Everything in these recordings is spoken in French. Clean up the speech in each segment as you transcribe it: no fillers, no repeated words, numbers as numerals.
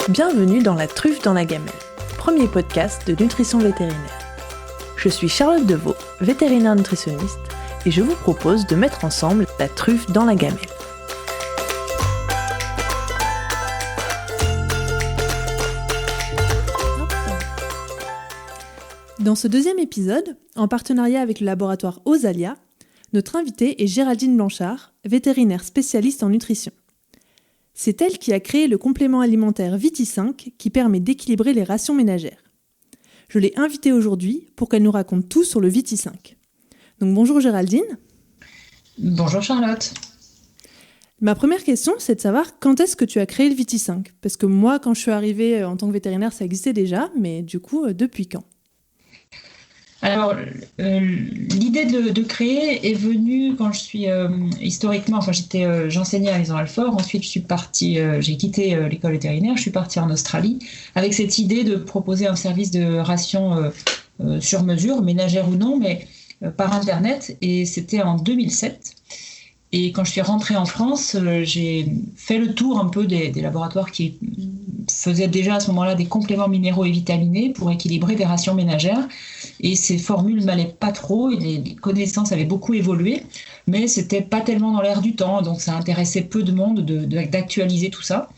Bienvenue dans La Truffe dans la gamelle, premier podcast de nutrition vétérinaire. Je suis Charlotte Deveau, vétérinaire nutritionniste, et je vous propose de mettre ensemble la truffe dans la gamelle. Dans ce deuxième épisode, en partenariat avec le laboratoire Osalia, notre invitée est Géraldine Blanchard, vétérinaire spécialiste en nutrition. C'est elle qui a créé le complément alimentaire Viti5 qui permet d'équilibrer les rations ménagères. Je l'ai invitée aujourd'hui pour qu'elle nous raconte tout sur le Viti5. Donc bonjour Géraldine. Bonjour Charlotte. Ma première question, c'est de savoir quand est-ce que tu as créé le Viti5 ? Parce que moi, quand je suis arrivée en tant que vétérinaire, ça existait déjà, mais du coup, depuis quand ? Alors, l'idée de créer est venue quand je suis historiquement, j'enseignais à Maison-Alfort, ensuite je suis partie, j'ai quitté l'école vétérinaire, je suis partie en Australie avec cette idée de proposer un service de ration sur mesure, ménagère ou non, mais par Internet, et c'était en 2007. Et quand je suis rentrée en France, j'ai fait le tour un peu des laboratoires qui faisaient déjà à ce moment-là des compléments minéraux et vitaminés pour équilibrer des rations ménagères. Et ces formules m'allaient pas trop, et les connaissances avaient beaucoup évolué, mais c'était pas tellement dans l'air du temps, donc ça intéressait peu de monde d'actualiser tout ça.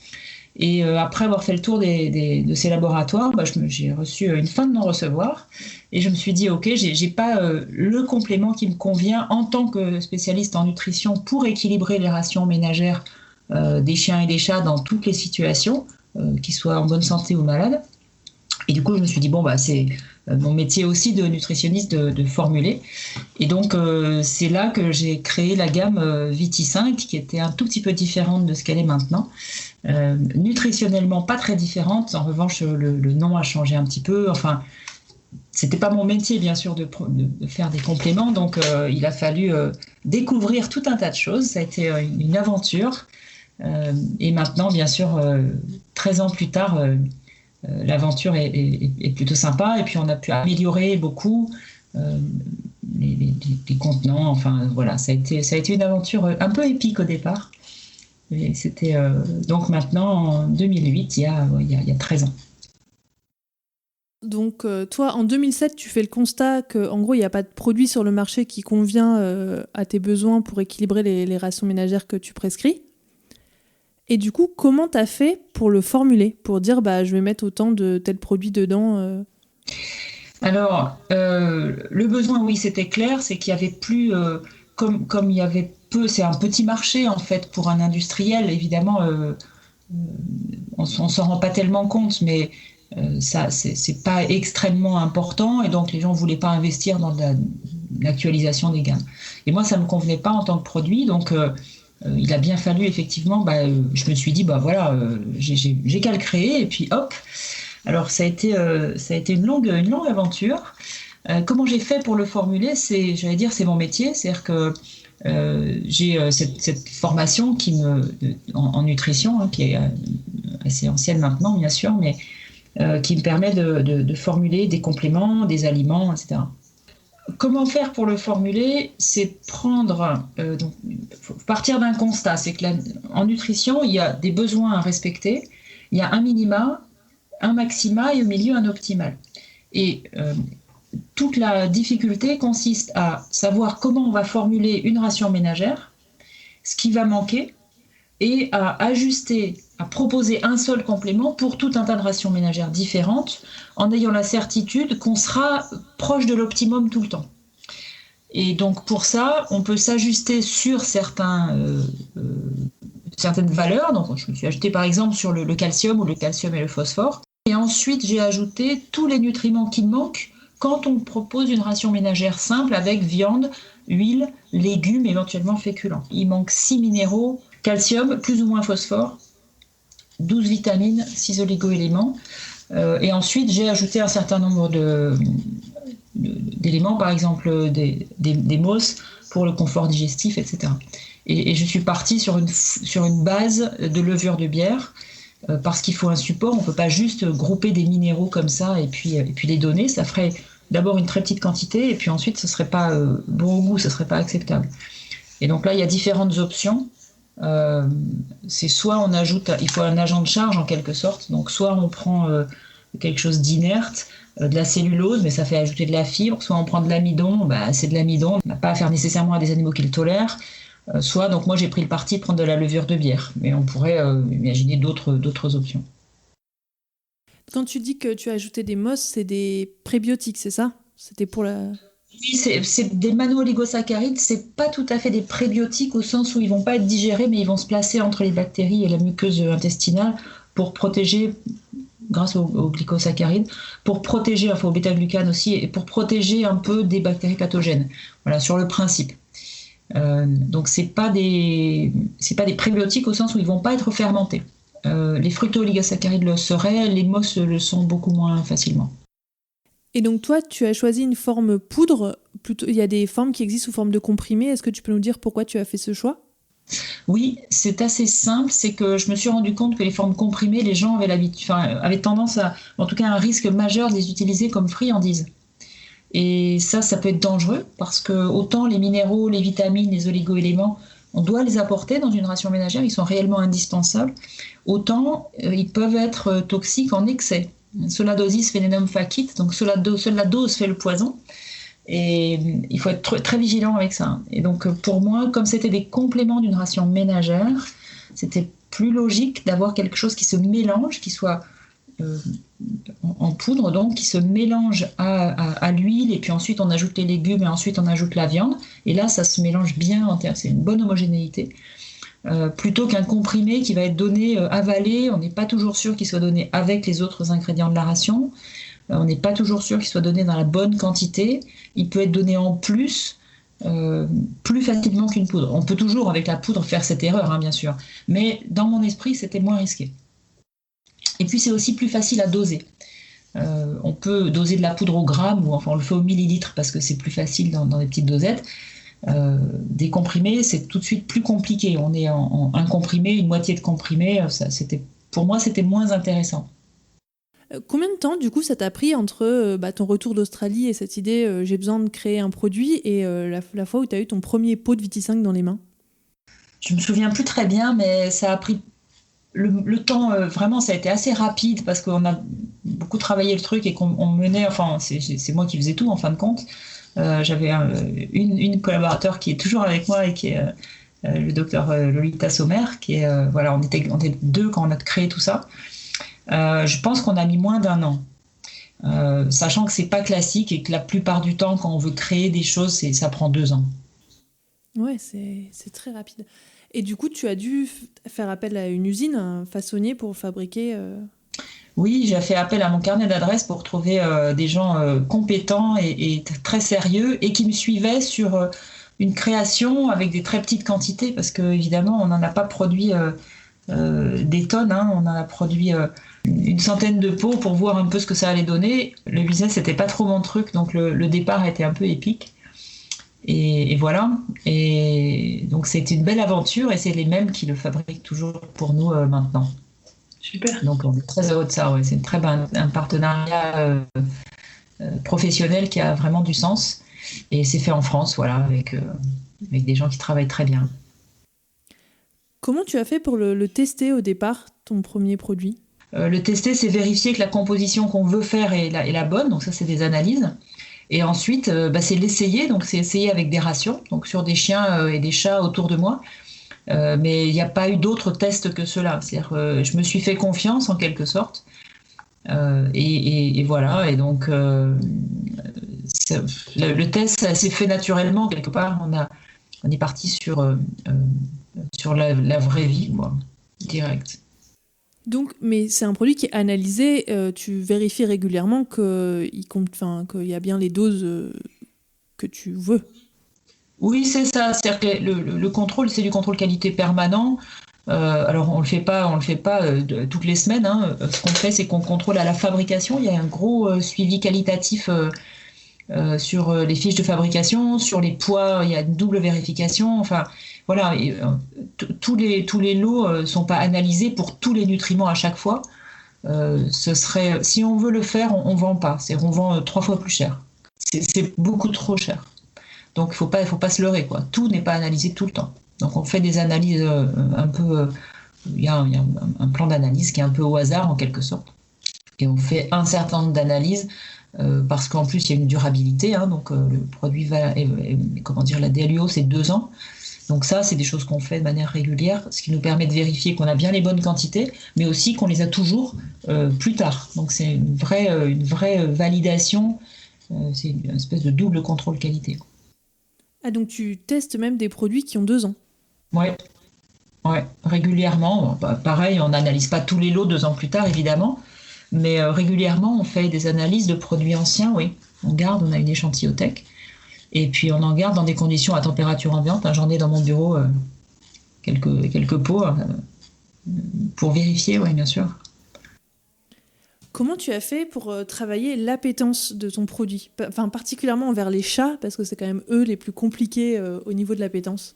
Et après avoir fait le tour de ces laboratoires, j'ai reçu une fin de non-recevoir et je me suis dit ok, j'ai pas le complément qui me convient en tant que spécialiste en nutrition pour équilibrer les rations ménagères des chiens et des chats dans toutes les situations, qu'ils soient en bonne santé ou malades. Et du coup, je me suis dit c'est mon métier aussi de nutritionniste de formuler. Et donc, c'est là que j'ai créé la gamme Viti5, qui était un tout petit peu différente de ce qu'elle est maintenant. Nutritionnellement, pas très différente. En revanche, le nom a changé un petit peu. Enfin, c'était pas mon métier, bien sûr, de faire des compléments. Donc, il a fallu découvrir tout un tas de choses. Ça a été une aventure. Et maintenant, bien sûr, 13 ans plus tard, l'aventure est plutôt sympa, et puis on a pu améliorer beaucoup les contenants. Enfin voilà, ça a été une aventure un peu épique au départ, et c'était donc maintenant en 2008, il y a 13 ans. Donc toi, en 2007, tu fais le constat qu'en gros, il n'y a pas de produit sur le marché qui convient à tes besoins pour équilibrer les rations ménagères que tu prescris. Et du coup, comment tu as fait pour le formuler, pour dire je vais mettre autant de tel produit dedans Alors, le besoin, oui, c'était clair, c'est qu'il y avait plus, comme il y avait peu, c'est un petit marché en fait pour un industriel, évidemment, on s'en rend pas tellement compte, mais ça, c'est pas extrêmement important, et donc les gens voulaient pas investir dans l'actualisation des gammes. Et moi, ça me convenait pas en tant que produit, donc il a bien fallu effectivement, je me suis dit j'ai qu'à le créer, et puis hop. Alors ça a été une longue aventure. Comment j'ai fait pour le formuler, c'est mon métier, c'est-à-dire que j'ai cette formation en nutrition, qui est assez ancienne maintenant bien sûr, mais qui me permet de formuler des compléments, des aliments, etc. Comment faire pour le formuler ? C'est faut partir d'un constat, c'est que en nutrition, il y a des besoins à respecter, il y a un minima, un maxima et au milieu un optimal. Et toute la difficulté consiste à savoir comment on va formuler une ration ménagère, ce qui va manquer, et à ajuster, à proposer un seul complément pour tout un tas de rations ménagères différentes, en ayant la certitude qu'on sera proche de l'optimum tout le temps. Et donc pour ça, on peut s'ajuster sur certaines valeurs. Donc je me suis ajustée par exemple sur le calcium, ou le calcium et le phosphore. Et ensuite, j'ai ajouté tous les nutriments qui manquent quand on propose une ration ménagère simple avec viande, huile, légumes, éventuellement féculents. Il manque 6 minéraux, calcium, plus ou moins phosphore, 12 vitamines, 6 oligo-éléments. Et ensuite, j'ai ajouté un certain nombre d'éléments, par exemple des MOS pour le confort digestif, etc. Et je suis partie sur une base de levure de bière, parce qu'il faut un support. On ne peut pas juste grouper des minéraux comme ça et puis les donner. Ça ferait d'abord une très petite quantité, et puis ensuite ce ne serait pas bon au goût, ce ne serait pas acceptable. Et donc là, il y a différentes options. c'est soit on ajoute, il faut un agent de charge en quelque sorte, donc soit on prend quelque chose d'inerte, de la cellulose, mais ça fait ajouter de la fibre, soit on prend de l'amidon, c'est de l'amidon, on n'a pas affaire nécessairement à des animaux qui le tolèrent, soit, donc moi j'ai pris le parti de prendre de la levure de bière, mais on pourrait imaginer d'autres options. Quand tu dis que tu as ajouté des MOS, c'est des prébiotiques, c'est ça? C'était pour la... Oui, c'est des mano-oligosaccharides, c'est pas tout à fait des prébiotiques au sens où ils vont pas être digérés, mais ils vont se placer entre les bactéries et la muqueuse intestinale pour protéger, grâce aux glycosaccharides, pour protéger, enfin au bêta-glucane aussi, et pour protéger un peu des bactéries pathogènes. Voilà, sur le principe. Donc c'est pas des prébiotiques au sens où ils vont pas être fermentés. Les fructo-oligosaccharides le seraient, les MOS le sont beaucoup moins facilement. Et donc toi, tu as choisi une forme poudre, plutôt, il y a des formes qui existent sous forme de comprimé. Est-ce que tu peux nous dire pourquoi tu as fait ce choix? Oui, c'est assez simple, c'est que je me suis rendu compte que les formes comprimées, les gens avaient tendance à, en tout cas un risque majeur de les utiliser comme friandises. Et ça peut être dangereux parce que autant les minéraux, les vitamines, les oligo-éléments, on doit les apporter dans une ration ménagère, ils sont réellement indispensables, autant ils peuvent être toxiques en excès. Soladosis venenum facit, donc seule la dose fait le poison. Et il faut être très vigilant avec ça. Et donc pour moi, comme c'était des compléments d'une ration ménagère, c'était plus logique d'avoir quelque chose qui se mélange, qui soit en poudre, donc qui se mélange à l'huile, et puis ensuite on ajoute les légumes, et ensuite on ajoute la viande. Et là, ça se mélange bien, c'est une bonne homogénéité. Plutôt qu'un comprimé qui va être donné avalé, on n'est pas toujours sûr qu'il soit donné avec les autres ingrédients de la ration, on n'est pas toujours sûr qu'il soit donné dans la bonne quantité, il peut être donné en plus facilement qu'une poudre. On peut toujours avec la poudre faire cette erreur, bien sûr, mais dans mon esprit c'était moins risqué. Et puis c'est aussi plus facile à doser. On peut doser de la poudre au gramme, ou enfin on le fait au millilitre parce que c'est plus facile dans des petites dosettes. Des comprimés, c'est tout de suite plus compliqué. On est en un comprimé, une moitié de comprimé, pour moi c'était moins intéressant. Combien de temps, du coup, ça t'a pris entre ton retour d'Australie et cette idée j'ai besoin de créer un produit et la fois où tu as eu ton premier pot de Viti5 dans les mains? Je me souviens plus très bien, mais ça a pris le temps, vraiment, ça a été assez rapide parce qu'on a beaucoup travaillé le truc et qu'on menait, enfin, c'est moi qui faisais tout en fin de compte. J'avais une collaborateur qui est toujours avec moi et qui est le docteur Lolita Sommer, qui est, on était deux quand on a créé tout ça. Je pense qu'on a mis moins d'un an, sachant que c'est pas classique et que la plupart du temps, quand on veut créer des choses, ça prend 2 ans. Ouais, c'est très rapide. Et du coup, tu as dû faire appel à une usine, un façonnier pour fabriquer... Oui, j'ai fait appel à mon carnet d'adresses pour trouver des gens compétents et très sérieux et qui me suivaient sur une création avec des très petites quantités parce qu'évidemment, on n'en a pas produit des tonnes, on en a produit une centaine de pots pour voir un peu ce que ça allait donner. Le business, c'était pas trop mon truc, donc le départ a été un peu épique. Et voilà. Et donc, c'était une belle aventure et c'est les mêmes qui le fabriquent toujours pour nous maintenant. Super. Donc, on est très heureux de ça. Ouais. C'est un partenariat professionnel qui a vraiment du sens. Et c'est fait en France, voilà, avec des gens qui travaillent très bien. Comment tu as fait pour le tester au départ, ton premier produit ? Le tester, c'est vérifier que la composition qu'on veut faire est la bonne. Donc ça, c'est des analyses. Et ensuite, c'est l'essayer. Donc c'est essayer avec des rations, donc sur des chiens et des chats autour de moi. Mais il n'y a pas eu d'autres tests que ceux-là. C'est-à-dire, je me suis fait confiance en quelque sorte. Et voilà. Et donc, le test, ça s'est fait naturellement quelque part. On est parti sur la vraie vie, quoi, direct. Donc, mais c'est un produit qui est analysé, tu vérifies régulièrement qu'il y a bien les doses que tu veux. Oui, c'est ça. C'est-à-dire que le contrôle, c'est du contrôle qualité permanent. Alors, on le fait pas toutes les semaines. Ce qu'on fait, c'est qu'on contrôle à la fabrication. Il y a un gros suivi qualitatif sur les fiches de fabrication, sur les poids. Il y a une double vérification. Enfin, voilà. Tous les lots sont pas analysés pour tous les nutriments à chaque fois. Ce serait, si on veut le faire, on vend pas. C'est-à-dire, on vend 3 fois plus cher. C'est beaucoup trop cher. Donc, il faut pas se leurrer, quoi. Tout n'est pas analysé tout le temps. Donc on fait des analyses un peu... Il y a un plan d'analyse qui est un peu au hasard en quelque sorte. Et on fait un certain nombre d'analyses parce qu'en plus il y a une durabilité, hein, donc le produit va... comment dire, la DLUO c'est 2 ans. Donc ça, c'est des choses qu'on fait de manière régulière, ce qui nous permet de vérifier qu'on a bien les bonnes quantités, mais aussi qu'on les a toujours plus tard. Donc c'est une vraie validation, c'est une espèce de double contrôle qualité. Ah, donc tu testes même des produits qui ont 2 ans. Ouais, ouais, régulièrement. Bon, pareil, on n'analyse pas tous les lots 2 ans plus tard, évidemment, mais régulièrement, on fait des analyses de produits anciens, oui. On a une échantillothéque. Et puis on en garde dans des conditions à température ambiante. J'en ai dans mon bureau quelques pots pour vérifier, oui, bien sûr. Comment tu as fait pour travailler l'appétence de ton produit, enfin, particulièrement envers les chats, parce que c'est quand même eux les plus compliqués au niveau de l'appétence?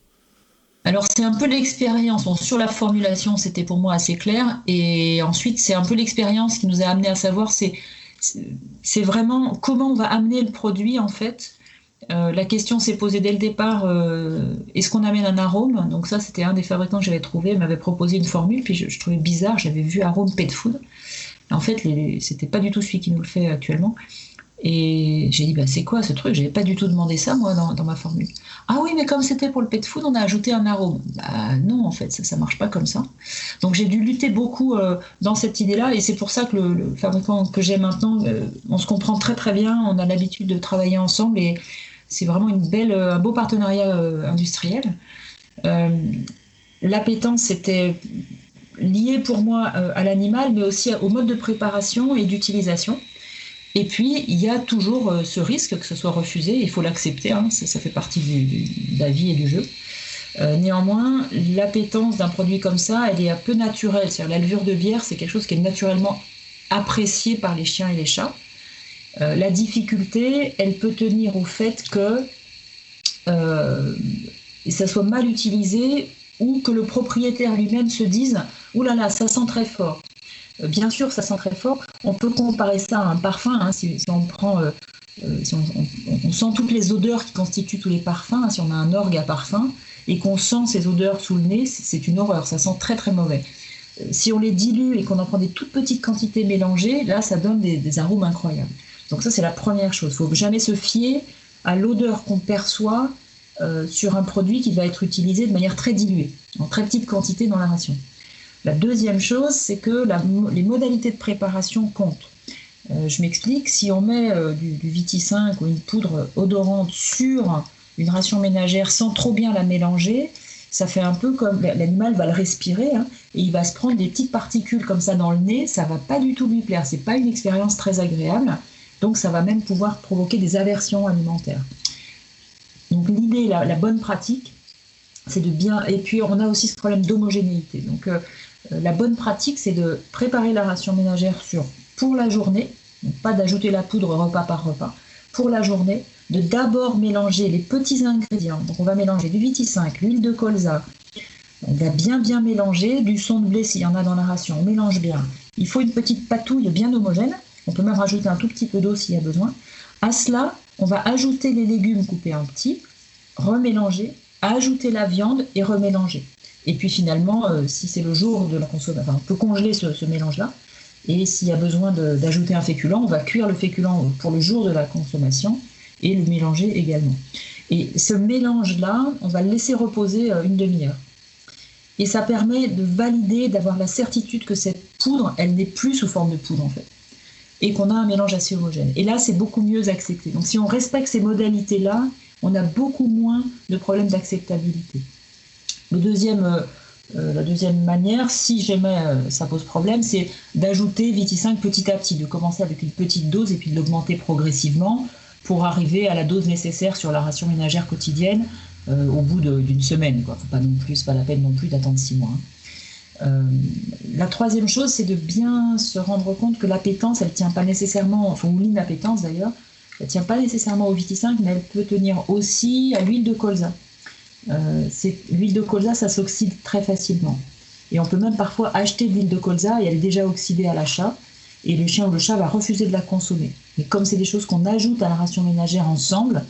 Alors c'est un peu l'expérience. Bon, sur la formulation, c'était pour moi assez clair. Et ensuite, c'est un peu l'expérience qui nous a amené à savoir, c'est vraiment comment on va amener le produit en fait. La question s'est posée dès le départ, est-ce qu'on amène un arôme? Donc ça, c'était un des fabricants que j'avais trouvé, il m'avait proposé une formule, puis je trouvais bizarre, j'avais vu arôme pet food. En fait, c'était pas du tout celui qui nous le fait actuellement. Et j'ai dit, c'est quoi ce truc? J'avais pas du tout demandé ça, moi, dans ma formule. Ah oui, mais comme c'était pour le pet food, on a ajouté un arôme. Non, en fait, ça marche pas comme ça. Donc j'ai dû lutter beaucoup dans cette idée-là, et c'est pour ça que le fabricant que j'ai maintenant, on se comprend très très bien, on a l'habitude de travailler ensemble, et c'est vraiment un beau partenariat industriel. L'appétence, c'était lié pour moi à l'animal, mais aussi au mode de préparation et d'utilisation. Et puis, il y a toujours ce risque que ce soit refusé, il faut l'accepter, hein, ça fait partie de la vie et du jeu. Néanmoins, l'appétence d'un produit comme ça, elle est un peu naturelle. C'est-à-dire, la levure de bière, c'est quelque chose qui est naturellement apprécié par les chiens et les chats. La difficulté, elle peut tenir au fait que ça soit mal utilisé ou que le propriétaire lui-même se dise « Ouh là là, ça sent très fort ». Bien sûr, ça sent très fort. On peut comparer ça à un parfum. Hein, si on prend, si on sent toutes les odeurs qui constituent tous les parfums. Hein, si on a un orgue à parfum et qu'on sent ces odeurs sous le nez, c'est une horreur. Ça sent très très mauvais. Si on les dilue et qu'on en prend des toutes petites quantités mélangées, là, ça donne des arômes incroyables. Donc ça, c'est la première chose. Il ne faut jamais se fier à l'odeur qu'on perçoit sur un produit qui va être utilisé de manière très diluée, en très petite quantité dans la ration. La deuxième chose, c'est que les modalités de préparation comptent. Je m'explique, si on met du Viti5 ou une poudre odorante sur une ration ménagère sans trop bien la mélanger, ça fait un peu comme l'animal va le respirer, hein, et il va se prendre des petites particules comme ça dans le nez, ça ne va pas du tout lui plaire, ce n'est pas une expérience très agréable, donc ça va même pouvoir provoquer des aversions alimentaires. Donc l'idée, la bonne pratique, c'est de bien... Et puis on a aussi ce problème d'homogénéité. Donc la bonne pratique, c'est de préparer la ration ménagère pour la journée, donc pas d'ajouter la poudre repas par repas, pour la journée, de d'abord mélanger les petits ingrédients. Donc on va mélanger du Viti5, l'huile de colza, on va bien mélanger, du son de blé s'il y en a dans la ration, on mélange bien. Il faut une petite patouille bien homogène, on peut même rajouter un tout petit peu d'eau s'il y a besoin. À cela, on va ajouter les légumes coupés en petits, remélanger, ajouter la viande et remélanger. Et puis finalement, si c'est le jour de la consommation, on peut congeler ce mélange-là. Et s'il y a besoin d'ajouter un féculent, on va cuire le féculent pour le jour de la consommation et le mélanger également. Et ce mélange-là, on va le laisser reposer une demi-heure. Et ça permet de valider, d'avoir la certitude que cette poudre, elle n'est plus sous forme de poudre en fait. Et qu'on a un mélange assez homogène. Et là, c'est beaucoup mieux accepté. Donc si on respecte ces modalités-là, on a beaucoup moins de problèmes d'acceptabilité. La deuxième manière, si jamais ça pose problème, c'est d'ajouter Viti5 petit à petit, de commencer avec une petite dose et puis de l'augmenter progressivement pour arriver à la dose nécessaire sur la ration ménagère quotidienne au bout d'une semaine. Faut pas non plus, c'est pas la peine non plus d'attendre 6 mois. La troisième chose, c'est de bien se rendre compte que l'appétence, elle ne tient pas nécessairement, enfin, ou l'inappétence d'ailleurs, elle ne tient pas nécessairement au Viti5, mais elle peut tenir aussi à l'huile de colza. L'huile de colza, ça s'oxyde très facilement. Et on peut même parfois acheter de l'huile de colza et elle est déjà oxydée à l'achat, et le chien ou le chat va refuser de la consommer. Mais comme c'est des choses qu'on ajoute à la ration ménagère ensemble,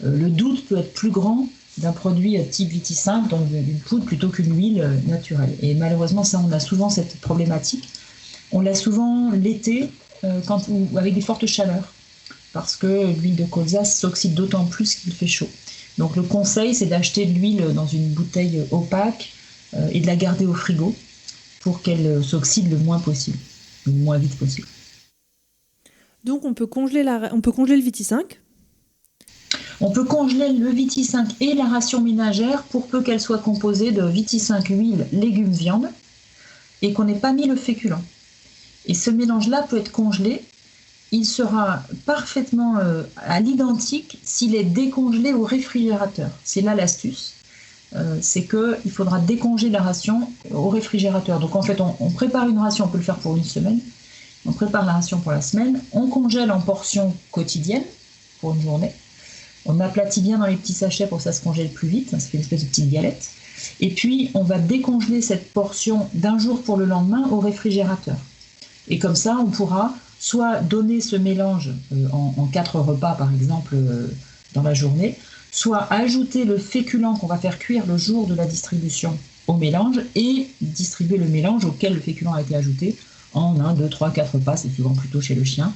le doute peut être plus grand d'un produit type Viti5, donc d'une poudre plutôt qu'une huile naturelle. Et malheureusement, ça, on a souvent cette problématique. On l'a souvent l'été ou avec des fortes chaleurs, parce que l'huile de colza s'oxyde d'autant plus qu'il fait chaud. Donc le conseil, c'est d'acheter de l'huile dans une bouteille opaque et de la garder au frigo pour qu'elle s'oxyde le moins possible, le moins vite possible. Donc on peut congeler le Viti5. On peut congeler le Viti5 et la ration ménagère pour peu qu'elle soit composée de Viti5 huile, légumes, viande et qu'on n'ait pas mis le féculent. Et ce mélange-là peut être congelé. Il sera parfaitement à l'identique s'il est décongelé au réfrigérateur. C'est là l'astuce. C'est qu'il faudra décongeler la ration au réfrigérateur. Donc en fait, on prépare une ration, on peut le faire pour une semaine. On prépare la ration pour la semaine. On congèle en portions quotidiennes pour une journée. On aplatit bien dans les petits sachets pour que ça se congèle plus vite. Ça fait une espèce de petite galette. Et puis, on va décongeler cette portion d'un jour pour le lendemain au réfrigérateur. Et comme ça, on pourra soit donner ce mélange en 4 repas, par exemple, dans la journée, soit ajouter le féculent qu'on va faire cuire le jour de la distribution au mélange et distribuer le mélange auquel le féculent a été ajouté en 1, 2, 3, 4 repas. C'est souvent plutôt chez le chien,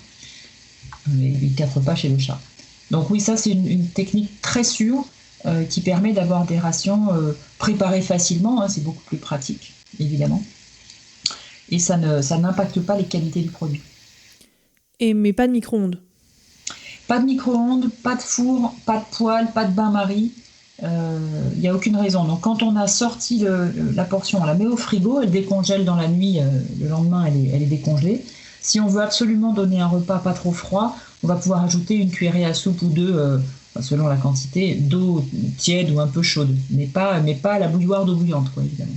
et 4 repas chez le chat. Donc oui, ça c'est une technique très sûre qui permet d'avoir des rations préparées facilement. C'est beaucoup plus pratique, évidemment. Et ça n'impacte pas les qualités du produit. Mais pas de micro-ondes. Pas de micro-ondes, pas de four, pas de poêle, pas de bain-marie. Il n'y a aucune raison. Donc quand on a sorti la portion, on la met au frigo, elle décongèle dans la nuit, le lendemain elle est décongelée. Si on veut absolument donner un repas pas trop froid, on va pouvoir ajouter une cuillerée à soupe ou deux, selon la quantité, d'eau tiède ou un peu chaude, mais pas à la bouilloire d'eau bouillante, quoi, évidemment.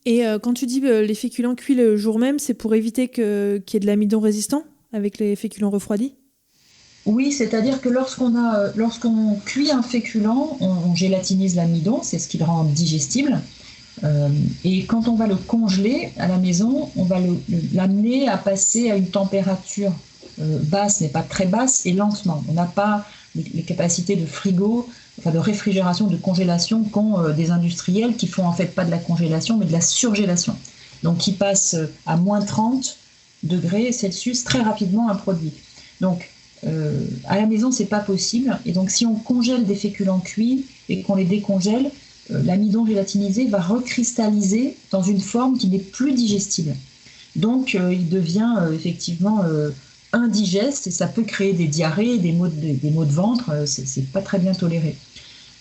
Et quand tu dis les féculents cuits le jour même, c'est pour éviter qu'il y ait de l'amidon résistant avec les féculents refroidis ? Oui, c'est-à-dire que lorsqu'on cuit un féculent, on gélatinise l'amidon, c'est ce qui le rend digestible. Et quand on va le congeler à la maison, on va l'amener à passer à une température basse, mais pas très basse, et lentement. On n'a pas les capacités de frigo, enfin de réfrigération, de congélation qu'ont des industriels qui font en fait pas de la congélation, mais de la surgélation. Donc qui passent à moins 30 degrés Celsius très rapidement un produit. Donc à la maison, c'est pas possible. Et donc si on congèle des féculents cuits et qu'on les décongèle, l'amidon gélatinisé va recristalliser dans une forme qui n'est plus digestible. Donc il devient effectivement indigeste et ça peut créer des diarrhées, des maux de ventre, c'est pas très bien toléré.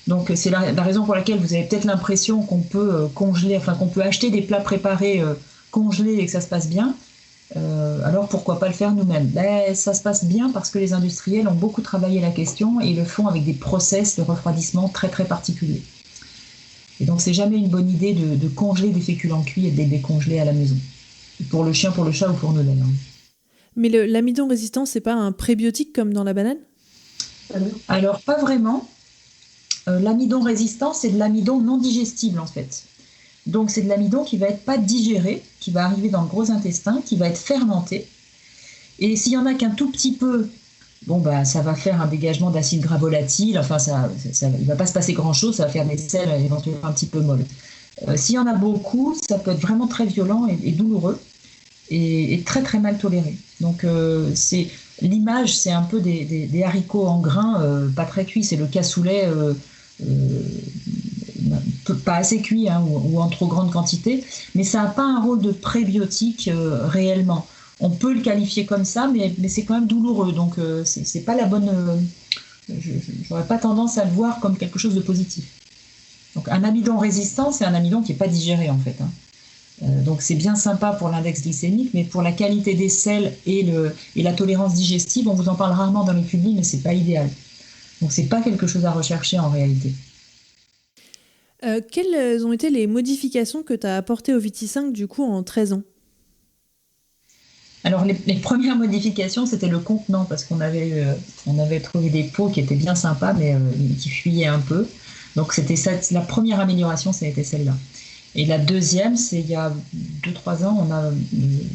Donc c'est la raison pour laquelle vous avez peut-être l'impression qu'on peut congeler, enfin qu'on peut acheter des plats préparés congelés et que ça se passe bien. Alors pourquoi pas le faire nous-mêmes ? Ça se passe bien parce que les industriels ont beaucoup travaillé la question et ils le font avec des process de refroidissement très très particuliers. Et donc c'est jamais une bonne idée de congeler des féculents cuits et de les décongeler à la maison. Pour le chien, pour le chat ou pour nous d'ailleurs. Mais l'amidon résistant, c'est pas un prébiotique comme dans la banane ? Alors pas vraiment. L'amidon résistant, c'est de l'amidon non digestible en fait. Donc c'est de l'amidon qui va être pas digéré, qui va arriver dans le gros intestin, qui va être fermenté. Et s'il y en a qu'un tout petit peu, ça va faire un dégagement d'acide gras volatile. Enfin, il va pas se passer grand-chose, ça va faire des selles éventuellement un petit peu molles. S'il y en a beaucoup, ça peut être vraiment très violent et douloureux et très très mal toléré. Donc l'image, c'est un peu des haricots en grains, pas très cuits, c'est le cassoulet. Pas assez cuit ou en trop grande quantité, mais ça n'a pas un rôle de prébiotique réellement. On peut le qualifier comme ça, mais c'est quand même douloureux, donc c'est pas la bonne. J'aurais pas tendance à le voir comme quelque chose de positif. Donc un amidon résistant, c'est un amidon qui n'est pas digéré en fait. Donc c'est bien sympa pour l'index glycémique, mais pour la qualité des selles et la tolérance digestive, on vous en parle rarement dans les publis, mais c'est pas idéal. Donc c'est pas quelque chose à rechercher en réalité. Quelles ont été les modifications que tu as apportées au Viti5 du coup en 13 ans ? Alors les premières modifications, c'était le contenant, parce qu'on avait trouvé des pots qui étaient bien sympas, mais qui fuyaient un peu. Donc c'était ça, la première amélioration, ça a été celle-là. Et la deuxième, c'est il y a 2-3 ans, on a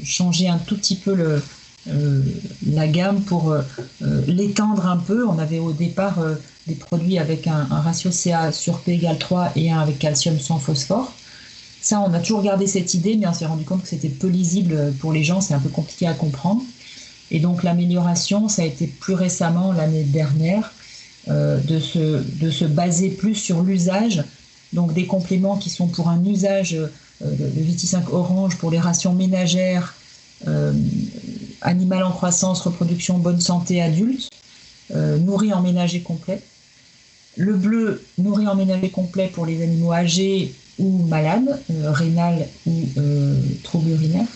changé un tout petit peu la gamme pour l'étendre un peu. On avait au départ des produits avec un ratio Ca sur P égale 3 et un avec calcium sans phosphore. Ça, on a toujours gardé cette idée, mais on s'est rendu compte que c'était peu lisible pour les gens, c'est un peu compliqué à comprendre. Et donc l'amélioration, ça a été plus récemment, l'année dernière, de se baser plus sur l'usage, donc des compléments qui sont pour un usage, le Viti5 Orange pour les rations ménagères, animal en croissance, reproduction, bonne santé adulte, nourri en ménager complet. Le bleu, nourri en ménager complet pour les animaux âgés ou malades, rénales ou troubles urinaires.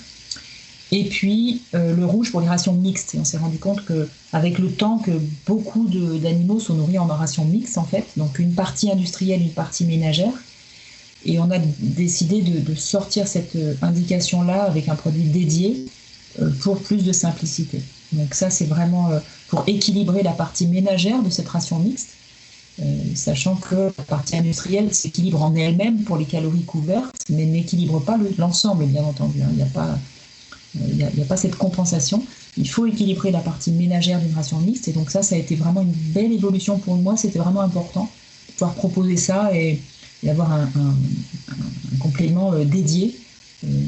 Et puis le rouge pour les rations mixtes. Et on s'est rendu compte qu'avec le temps, que beaucoup d'animaux sont nourris en rations mixtes, en fait. Donc une partie industrielle, une partie ménagère. Et on a décidé de sortir cette indication-là avec un produit dédié pour plus de simplicité. Donc ça, c'est vraiment pour équilibrer la partie ménagère de cette ration mixte, sachant que la partie industrielle s'équilibre en elle-même pour les calories couvertes, mais n'équilibre pas l'ensemble, bien entendu. Il n'y a pas cette compensation. Il faut équilibrer la partie ménagère d'une ration mixte. Et donc ça a été vraiment une belle évolution pour moi. C'était vraiment important de pouvoir proposer ça et avoir un complément dédié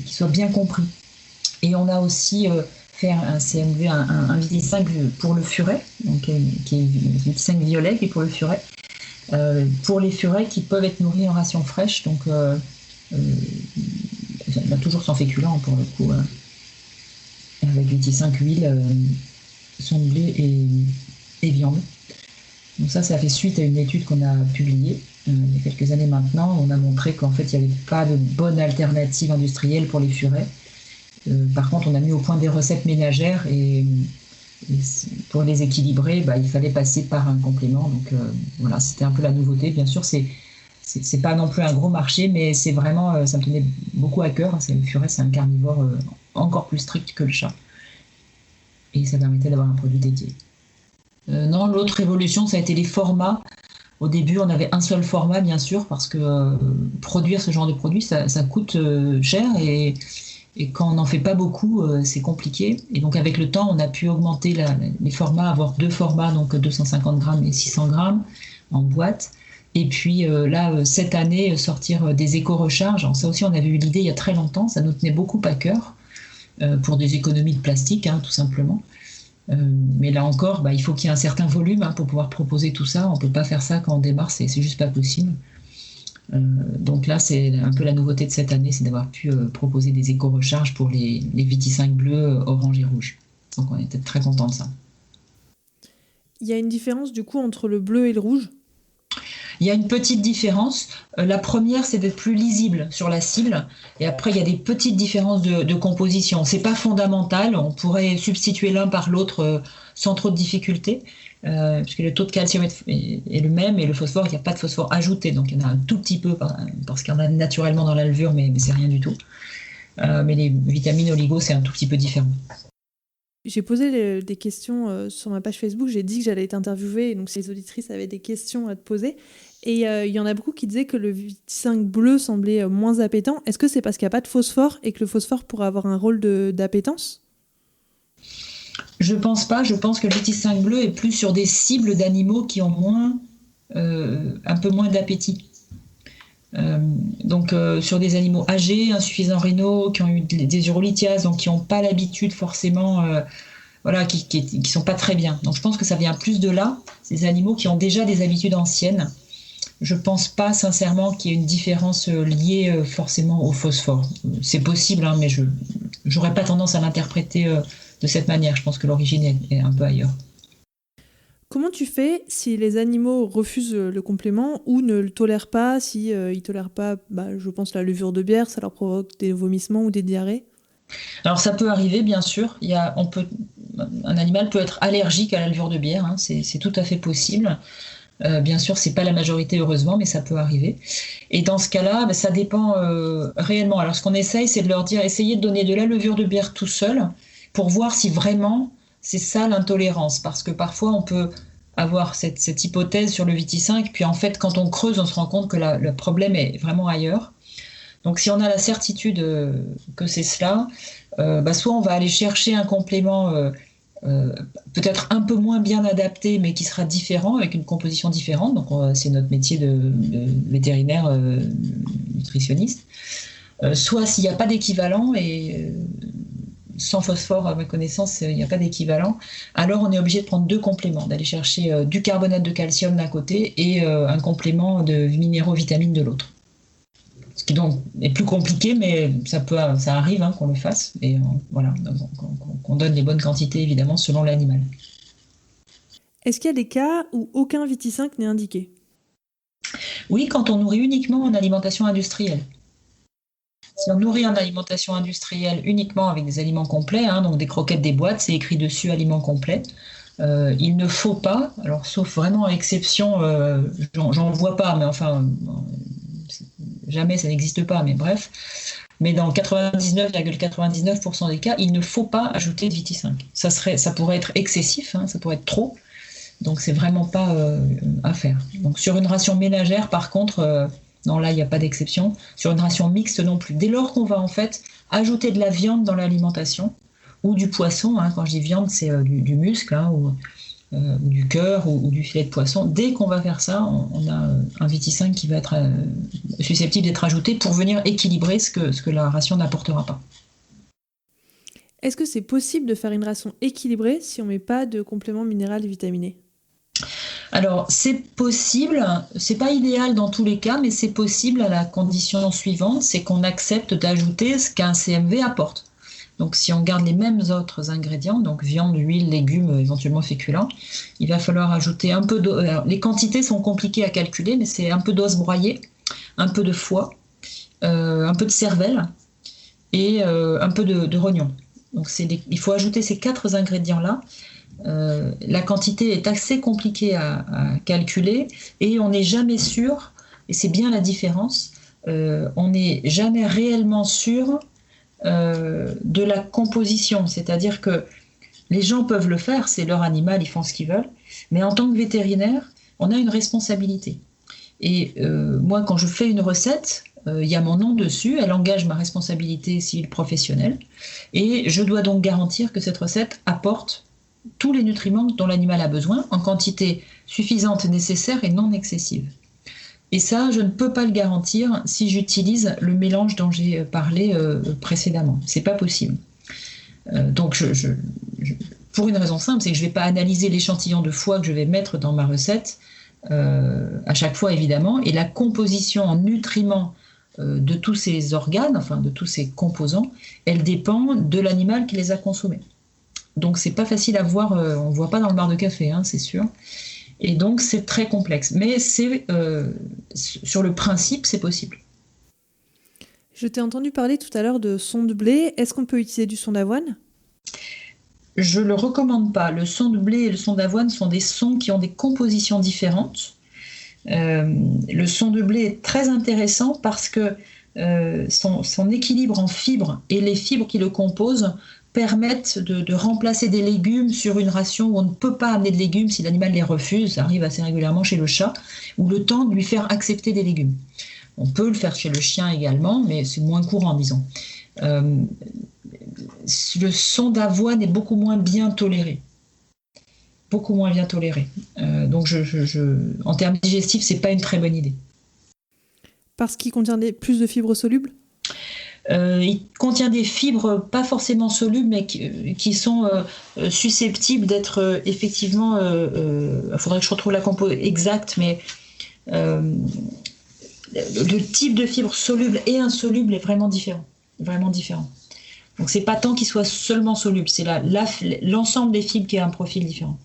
qui soit bien compris. Et on a aussi fait un CMV, un Viti5 pour le furet, donc, qui est Viti5 violet, qui est pour le furet. Pour les furets qui peuvent être nourris en ration fraîche, donc toujours sans féculents pour le coup, avec Viti5 huile, son de blé et viande. Donc ça fait suite à une étude qu'on a publiée il y a quelques années maintenant. On a montré qu'en fait il n'y avait pas de bonne alternative industrielle pour les furets. Par contre, on a mis au point des recettes ménagères et pour les équilibrer, il fallait passer par un complément. Donc voilà, c'était un peu la nouveauté. Bien sûr, c'est pas non plus un gros marché, mais c'est vraiment, ça me tenait beaucoup à cœur. Le furet, c'est un carnivore encore plus strict que le chat. Et ça permettait d'avoir un produit dédié. Non, l'autre évolution, ça a été les formats. Au début, on avait un seul format, bien sûr, parce que produire ce genre de produit, ça coûte cher et quand on n'en fait pas beaucoup, c'est compliqué. Et donc, avec le temps, on a pu augmenter les formats, avoir 2 formats, donc 250 grammes et 600 grammes en boîte. Et puis là, cette année, sortir des éco-recharges. Alors, ça aussi, on avait eu l'idée il y a très longtemps. Ça nous tenait beaucoup à cœur pour des économies de plastique, tout simplement. Mais là encore, il faut qu'il y ait un certain volume pour pouvoir proposer tout ça. On ne peut pas faire ça quand on démarre, c'est juste pas possible. Donc là, c'est un peu la nouveauté de cette année, c'est d'avoir pu proposer des éco-recharges pour les Viti5 bleus, orange et rouge. Donc on était très contents de ça. Il y a une différence du coup entre le bleu et le rouge ? Il y a une petite différence. La première, c'est d'être plus lisible sur la cible. Et après, il y a des petites différences de composition. C'est pas fondamental. On pourrait substituer l'un par l'autre sans trop de difficultés. Puisque le taux de calcium est le même et le phosphore, il n'y a pas de phosphore ajouté. Donc, il y en a un tout petit peu parce qu'il y en a naturellement dans la levure, mais c'est rien du tout. Mais les vitamines oligos, c'est un tout petit peu différent. J'ai posé des questions sur ma page Facebook, j'ai dit que j'allais t'interviewer, donc si les auditrices avaient des questions à te poser. Et il y en a beaucoup qui disaient que le Viti5 bleu semblait moins appétant. Est-ce que c'est parce qu'il n'y a pas de phosphore et que le phosphore pourrait avoir un rôle d'appétence ? Je pense pas, je pense que le Viti5 bleu est plus sur des cibles d'animaux qui ont un peu moins d'appétit. Donc sur des animaux âgés, insuffisants rénaux, qui ont eu des urolithiases, donc qui n'ont pas l'habitude forcément, qui sont pas très bien. Donc je pense que ça vient plus de là, ces animaux qui ont déjà des habitudes anciennes. Je pense pas sincèrement qu'il y ait une différence liée forcément au phosphore. C'est possible, mais je n'aurais pas tendance à l'interpréter de cette manière. Je pense que l'origine est un peu ailleurs. Comment tu fais si les animaux refusent le complément ou ne le tolèrent pas, si ils tolèrent pas, je pense, la levure de bière, ça leur provoque des vomissements ou des diarrhées ? Alors ça peut arriver, bien sûr. Un animal peut être allergique à la levure de bière, c'est tout à fait possible. Bien sûr, c'est pas la majorité, heureusement, mais ça peut arriver. Et dans ce cas-là, ça dépend réellement. Alors ce qu'on essaye, c'est de leur dire, essayez de donner de la levure de bière tout seul pour voir si vraiment c'est ça l'intolérance, parce que parfois on peut avoir cette hypothèse sur le Viti5, puis en fait quand on creuse, on se rend compte que le problème est vraiment ailleurs. Donc si on a la certitude que c'est cela, soit on va aller chercher un complément peut-être un peu moins bien adapté, mais qui sera différent, avec une composition différente. Donc c'est notre métier de vétérinaire nutritionniste. Soit s'il n'y a pas d'équivalent, et sans phosphore, à ma connaissance, il n'y a pas d'équivalent, alors on est obligé de prendre 2 compléments, d'aller chercher du carbonate de calcium d'un côté et un complément de minéraux vitamines de l'autre. Ce qui donc est plus compliqué, mais ça arrive qu'on le fasse, et voilà, qu'on donne les bonnes quantités évidemment selon l'animal. Est-ce qu'il y a des cas où aucun Viti5 n'est indiqué ? Oui, quand on nourrit uniquement en alimentation industrielle. Si on nourrit en alimentation industrielle uniquement avec des aliments complets, donc des croquettes des boîtes, c'est écrit dessus aliments complets. Il ne faut pas, alors sauf vraiment exception, j'en vois pas, mais enfin, jamais ça n'existe pas, mais bref. Mais dans 99,99% des cas, il ne faut pas ajouter de Viti5. Ça pourrait être excessif, ça pourrait être trop. Donc c'est vraiment pas à faire. Donc sur une ration ménagère, par contre, non, là il n'y a pas d'exception. Sur une ration mixte non plus. Dès lors qu'on va en fait ajouter de la viande dans l'alimentation ou du poisson, quand je dis viande, c'est du muscle ou du cœur ou du filet de poisson. Dès qu'on va faire ça, on a un Viti5 qui va être susceptible d'être ajouté pour venir équilibrer ce que la ration n'apportera pas. Est-ce que c'est possible de faire une ration équilibrée si on ne met pas de compléments minéral et vitaminé ? Alors, c'est possible, c'est pas idéal dans tous les cas, mais c'est possible à la condition suivante, c'est qu'on accepte d'ajouter ce qu'un CMV apporte. Donc, si on garde les mêmes autres ingrédients, donc viande, huile, légumes, éventuellement féculents, il va falloir ajouter un peu d'eau. Les quantités sont compliquées à calculer, mais c'est un peu d'os broyé, un peu de foie, un peu de cervelle et un peu de rognon. Donc, il faut ajouter ces 4 ingrédients-là. La quantité est assez compliquée à calculer et on n'est jamais sûr, et c'est bien la différence, on n'est jamais réellement sûr de la composition, c'est-à-dire que les gens peuvent le faire, c'est leur animal, ils font ce qu'ils veulent, mais en tant que vétérinaire, on a une responsabilité. Et moi, quand je fais une recette, il y a mon nom dessus, elle engage ma responsabilité civile professionnelle, et je dois donc garantir que cette recette apporte tous les nutriments dont l'animal a besoin en quantité suffisante, nécessaire et non excessive. Et ça, je ne peux pas le garantir si j'utilise le mélange dont j'ai parlé précédemment. C'est pas possible. Donc, pour une raison simple, c'est que je ne vais pas analyser l'échantillon de foie que je vais mettre dans ma recette à chaque fois, évidemment, et la composition en nutriments de tous ces organes, enfin de tous ces composants, elle dépend de l'animal qui les a consommés. Donc c'est pas facile à voir, on ne voit pas dans le bar de café, c'est sûr. Et donc c'est très complexe. Mais sur le principe, c'est possible. Je t'ai entendu parler tout à l'heure de son de blé. Est-ce qu'on peut utiliser du son d'avoine ? Je ne le recommande pas. Le son de blé et le son d'avoine sont des sons qui ont des compositions différentes. Le son de blé est très intéressant parce que son équilibre en fibres et les fibres qui le composent permettent de remplacer des légumes sur une ration où on ne peut pas amener de légumes si l'animal les refuse. Ça arrive assez régulièrement chez le chat, ou le temps de lui faire accepter des légumes. On peut le faire chez le chien également, mais c'est moins courant, disons. Le son d'avoine est beaucoup moins bien toléré. Beaucoup moins bien toléré. Donc, en termes digestifs, c'est pas une très bonne idée. Parce qu'il contient plus de fibres solubles ? Il contient des fibres pas forcément solubles, mais qui sont susceptibles d'être effectivement... il faudrait que je retrouve la compo exacte, mais le type de fibres solubles et insolubles est vraiment différent. Vraiment différent. Donc c'est pas tant qu'il soit seulement soluble, c'est l'ensemble des fibres qui a un profil différent.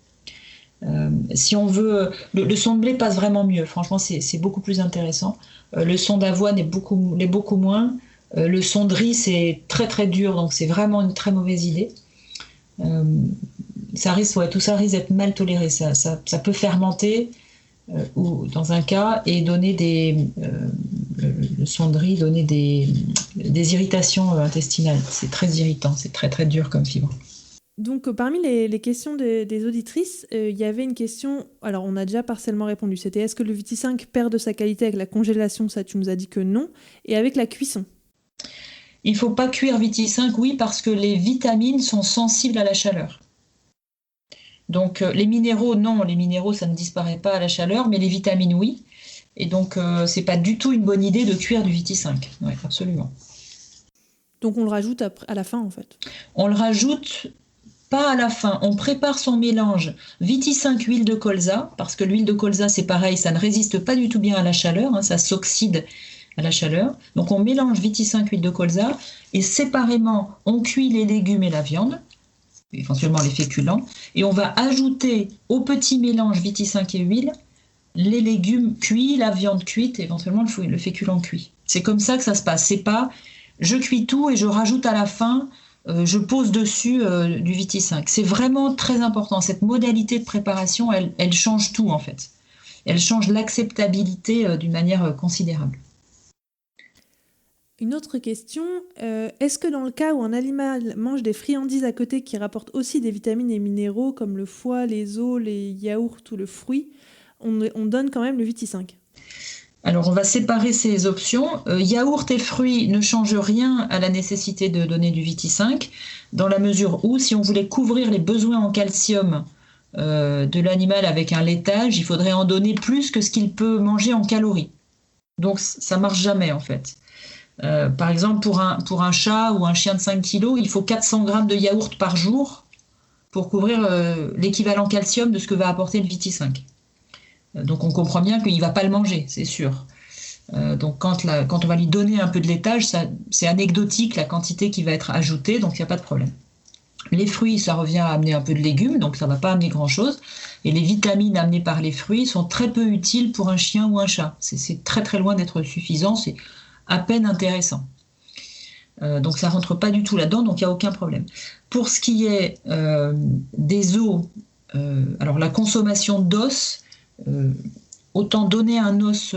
Si on veut, le son de blé passe vraiment mieux. Franchement, c'est beaucoup plus intéressant. Le son d'avoine est beaucoup moins. Le son de riz, c'est très très dur, donc c'est vraiment une très mauvaise idée. Tout ça risque d'être mal toléré. Ça peut fermenter ou dans un cas et donner le son de riz donner des irritations intestinales. C'est très irritant, c'est très très dur comme fibre. Donc parmi les questions des auditrices, il y avait une question, alors on a déjà partiellement répondu, c'était est-ce que le Viti5 perd de sa qualité avec la congélation ? Ça tu nous as dit que non, et avec la cuisson. Il ne faut pas cuire Viti5, oui, parce que les vitamines sont sensibles à la chaleur. Donc les minéraux, non, les minéraux, ça ne disparaît pas à la chaleur, mais les vitamines, oui. Et donc, c'est pas du tout une bonne idée de cuire du Viti5. Oui, absolument. Donc on le rajoute à la fin, en fait. On le rajoute pas à la fin. On prépare son mélange Viti5 huile de colza, parce que l'huile de colza, c'est pareil, ça ne résiste pas du tout bien à la chaleur, hein, ça s'oxyde à la chaleur. Donc on mélange Viti5 huile de colza, et séparément, on cuit les légumes et la viande, éventuellement les féculents, et on va ajouter au petit mélange Viti5 et huile les légumes cuits, la viande cuite, éventuellement le féculent cuit. C'est comme ça que ça se passe. C'est pas je cuis tout et je rajoute à la fin, je pose dessus du Viti5. C'est vraiment très important. Cette modalité de préparation, elle change tout en fait. Elle change l'acceptabilité d'une manière considérable. Une autre question, est-ce que dans le cas où un animal mange des friandises à côté qui rapportent aussi des vitamines et minéraux comme le foie, les os, les yaourts ou le fruit, on donne quand même le Viti5? Alors, on va séparer ces options. Yaourt et fruits ne changent rien à la nécessité de donner du Viti5, dans la mesure où, si on voulait couvrir les besoins en calcium de l'animal avec un laitage, il faudrait en donner plus que ce qu'il peut manger en calories. Donc, ça ne marche jamais, en fait. Par exemple, pour un chat ou un chien de 5 kg, il faut 400 grammes de yaourt par jour pour couvrir l'équivalent calcium de ce que va apporter le Viti5. Donc on comprend bien qu'il ne va pas le manger, c'est sûr. Donc quand on va lui donner un peu de laitage, c'est anecdotique la quantité qui va être ajoutée, donc il n'y a pas de problème. Les fruits, ça revient à amener un peu de légumes, donc ça ne va pas amener grand-chose. Et les vitamines amenées par les fruits sont très peu utiles pour un chien ou un chat. C'est très très loin d'être suffisant, c'est à peine intéressant. Donc ça ne rentre pas du tout là-dedans, donc il n'y a aucun problème. Pour ce qui est des os, alors la consommation d'os, autant donner un os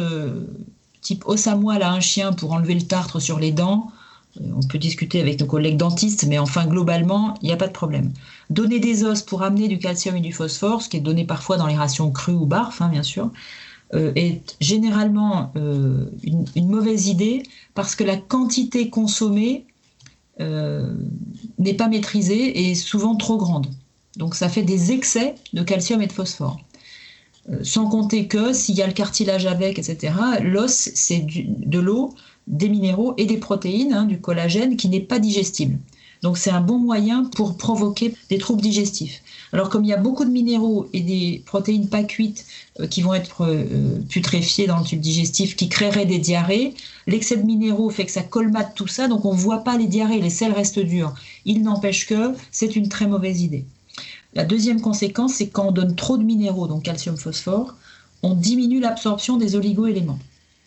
type os à moelle à un chien pour enlever le tartre sur les dents, on peut discuter avec nos collègues dentistes, mais enfin globalement il n'y a pas de problème. Donner des os pour amener du calcium et du phosphore, ce qui est donné parfois dans les rations crues ou barf, bien sûr, est généralement une mauvaise idée parce que la quantité consommée n'est pas maîtrisée et est souvent trop grande. Donc ça fait des excès de calcium et de phosphore. Sans compter que s'il y a le cartilage avec, etc., l'os, c'est de l'eau, des minéraux et des protéines, du collagène, qui n'est pas digestible. Donc c'est un bon moyen pour provoquer des troubles digestifs. Alors comme il y a beaucoup de minéraux et des protéines pas cuites qui vont être putréfiées dans le tube digestif, qui créeraient des diarrhées, l'excès de minéraux fait que ça colmate tout ça, donc on ne voit pas les diarrhées, les selles restent dures. Il n'empêche que c'est une très mauvaise idée. La deuxième conséquence, c'est quand on donne trop de minéraux, donc calcium, phosphore, on diminue l'absorption des oligo-éléments.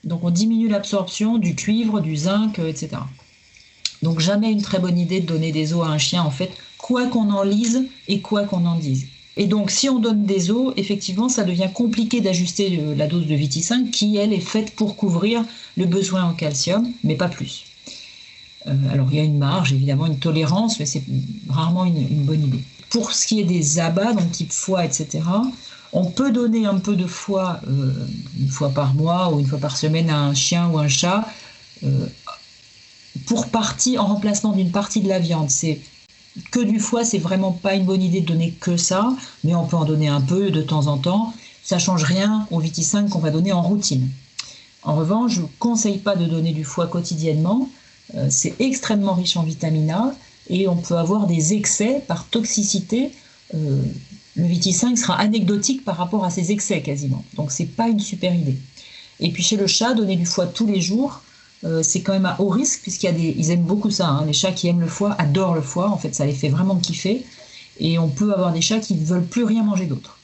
Donc on diminue l'absorption du cuivre, du zinc, etc. Donc jamais une très bonne idée de donner des os à un chien, en fait, quoi qu'on en lise et quoi qu'on en dise. Et donc si on donne des os, effectivement, ça devient compliqué d'ajuster la dose de Viti5, qui, elle, est faite pour couvrir le besoin en calcium, mais pas plus. Alors il y a une marge, évidemment, une tolérance, mais c'est rarement une bonne idée. Pour ce qui est des abats, donc type foie, etc., on peut donner un peu de foie une fois par mois ou une fois par semaine à un chien ou un chat en remplacement d'une partie de la viande. C'est que du foie, c'est vraiment pas une bonne idée de donner que ça, mais on peut en donner un peu de temps en temps. Ça change rien au Viti5 qu'on va donner en routine. En revanche, je ne conseille pas de donner du foie quotidiennement. C'est extrêmement riche en vitamine A et on peut avoir des excès par toxicité. Le Viti5 sera anecdotique par rapport à ces excès quasiment. Donc c'est pas une super idée. Et puis chez le chat, donner du foie tous les jours, c'est quand même à haut risque puisqu'ils aiment beaucoup ça. Les chats qui aiment le foie adorent le foie. En fait, ça les fait vraiment kiffer. Et on peut avoir des chats qui ne veulent plus rien manger d'autre.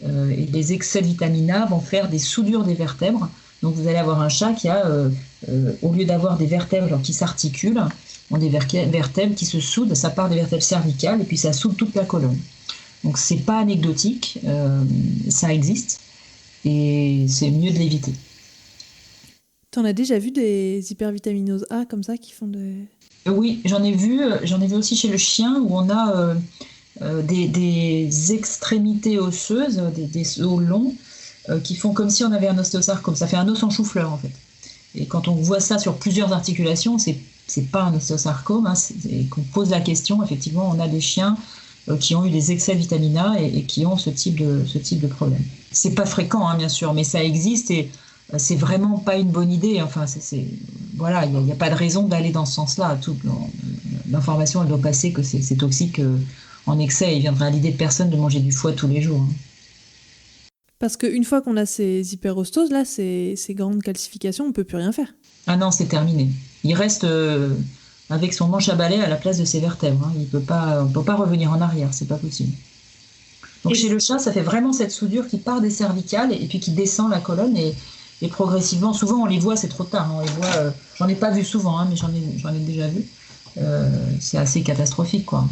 Et les excès de vitamine A vont faire des soudures des vertèbres. Donc vous allez avoir un chat qui a, au lieu d'avoir des vertèbres qui s'articulent, ont des vertèbres qui se soudent. Ça part des vertèbres cervicales et puis ça soude toute la colonne. Donc c'est pas anecdotique, ça existe et c'est mieux de l'éviter. T'en as déjà vu des hypervitaminoses A comme ça qui font des... Oui, j'en ai vu aussi chez le chien où on a des extrémités osseuses, des os longs qui font comme si on avait un ostéosarcome. Ça fait un os en chou-fleur en fait. Et quand on voit ça sur plusieurs articulations, c'est c'est pas un ostéosarcome, hein, et qu'on pose la question, effectivement, on a des chiens qui ont eu des excès de vitamine A et qui ont ce type de problème. C'est pas fréquent, hein, bien sûr, mais ça existe et c'est vraiment pas une bonne idée. Enfin, voilà, il n'y a pas de raison d'aller dans ce sens-là. L'information, elle doit passer que c'est toxique en excès. Il viendrait à l'idée de personne de manger du foie tous les jours. Hein. Parce qu'une fois qu'on a ces hyperostoses, là, ces grandes calcifications, on ne peut plus rien faire. Ah non, c'est terminé. Il reste avec son manche à balai à la place de ses vertèbres. Hein. On ne peut pas revenir en arrière, c'est pas possible. Donc chez le chat, ça fait vraiment cette soudure qui part des cervicales et puis qui descend la colonne et progressivement, souvent on les voit, c'est trop tard. Hein. On les voit, j'en ai pas vu souvent, hein, mais j'en ai déjà vu. C'est assez catastrophique, quoi.